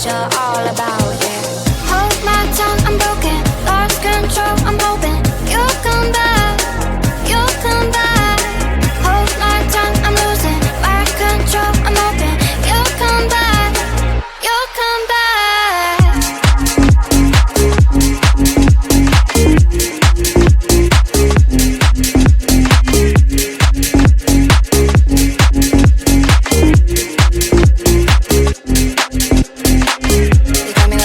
what you're all about, yeah. Hold my tongue, I'm broken, lost control, I'm hoping you'll come back, you'll come back. Hold my tongue, I'm losing my control, I'm hoping you'll come back, you'll come back. You got me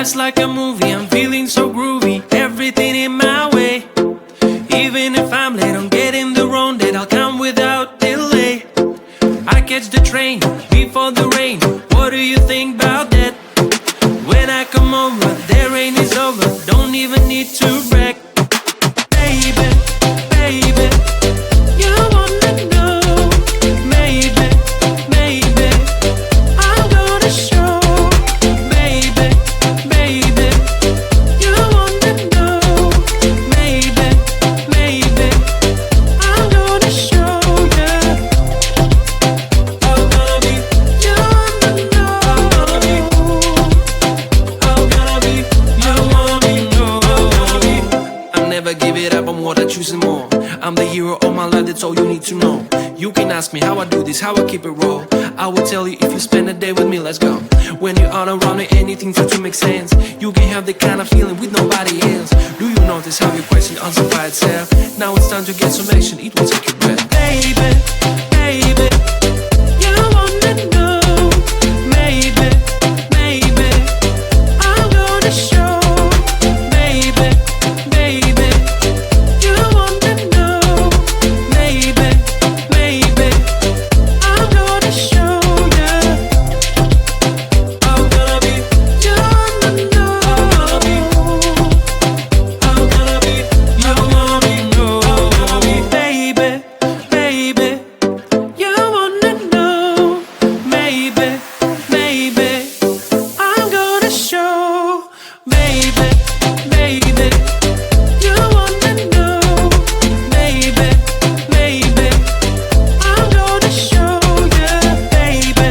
Just like a movie, I'm feeling so groovy. Everything in my way. Even if I'm late on getting the wrong date, I'll come without delay. I catch the train before the rain. What do you think about that? When I come over, the rain is over. Don't even need to brag. Baby, baby, you wanna know. Maybe, maybe I'm gonna show. Baby, baby, you wanna know. Maybe, maybe I'm gonna show you. I'm gonna be, you wanna know. I'm gonna be, you wanna be, I'll never give it up, I'm what I choose and more. I'm the hero of my life, that's all you need to know. You can ask me how I do this, how I keep it raw. I will tell you if you spend a day with me, let's go. When you are around me, anything starts to make sense. You can have the kind of feeling with nobody else. Do you notice how your question answers by itself? Now it's time to get some action, it will take your breath. Baby, baby, you wanna know. Maybe, maybe I'm gonna show. Baby, baby, you wanna know. Maybe, maybe I'm gonna show you. I'm gonna be, you wanna know. I'm gonna be, you wanna be, know. I'm gonna be, baby, baby, you wanna know. Maybe, maybe I'm gonna show. Baby, baby, you wanna know. Maybe, maybe I'm gonna show you. Baby,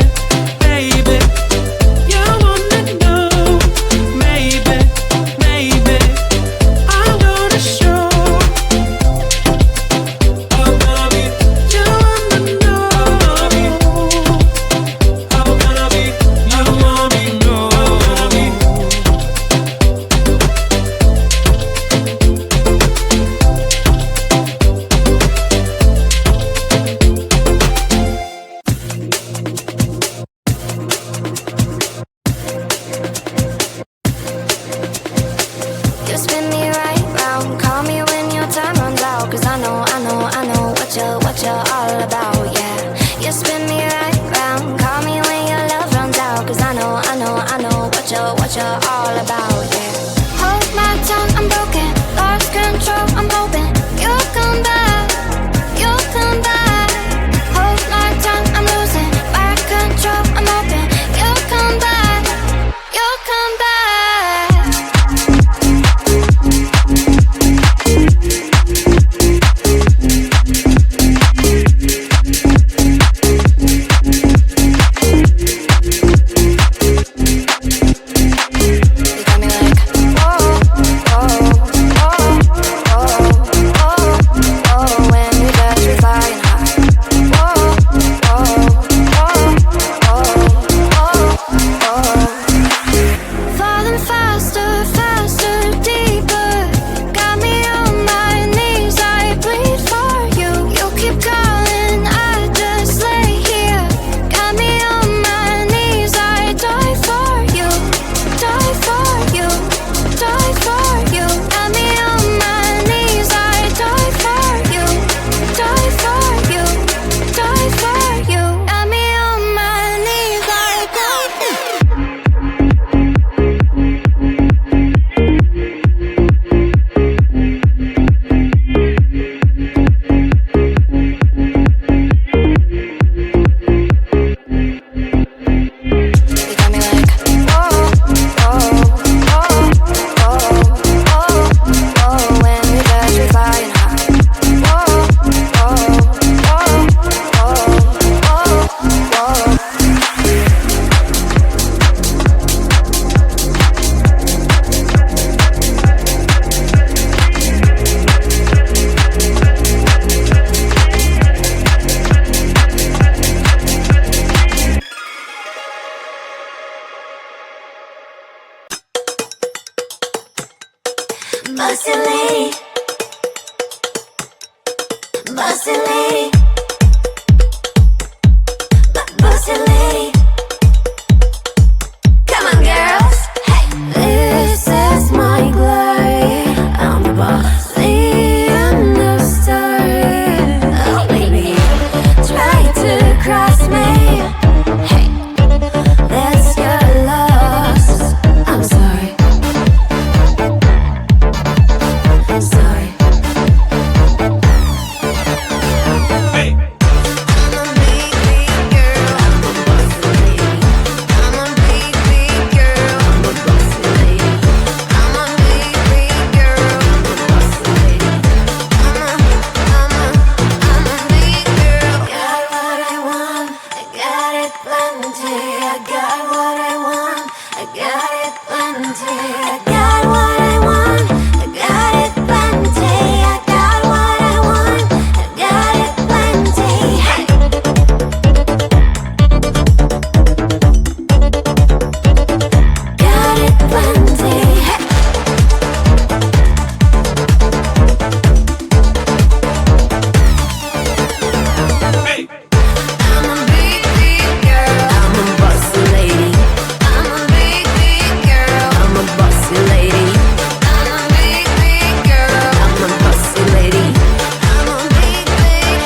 baby, you wanna know. Maybe, maybe I'm gonna show. I'm gonna be, you wanna know. I'm gonna be, you wanna be, know. I'm gonna be. You spin me right round, call me when your time runs out. Cause I know what you're all about, yeah. You spin me right round, call me when your love runs out. Cause I know what you're all about, yeah. Hold my tongue, I'm broken, lost control, I'm hoping you'll come back, you'll come back. Hold my tongue, I'm losing my control, I'm hoping you'll come back, you'll come back. You got me like, whoa, whoa, whoa, whoa, whoa, whoa. When we touch, we flying high. Whoa, whoa, whoa, whoa, whoa. Falling faster, faster, deeper. Got me on my knees, I bleed for you. You keep calling, I just lay here. Got me on my knees, I die for you, die for you, die for you. Got me on my knees, I die for you, die for you, die for you. Got me on my knees, I die for you. You got me like, whoa, whoa, whoa, whoa, whoa, whoa. When we touch, we flying high. Whoa, whoa, whoa, whoa, whoa, whoa. Bossy lady, bossy lady, bossy lady. Come on, girls. Hey. plenty. I got what I want. I got it plenty. I got what I want. I got it plenty. I got what I want. I got it plenty. Hey. Got it plenty. Hey. I'm a big, big girl. I'm a bossy lady. I'm a big, big girl. I'm a bossy lady. I'm a big, big girl. I'm a bossy lady. I'm a big, big.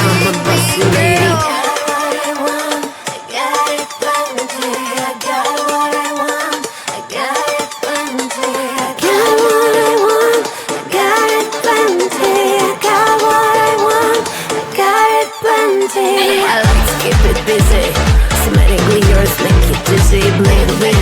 I'm a bossy lady. I got what I want. I got it plenty. I got what I want. I got it plenty. I got what I want. I got it plenty. I got what I want. I got it plenty. I like to keep it busy. Semantically yours, make it dizzy. Bling, bling.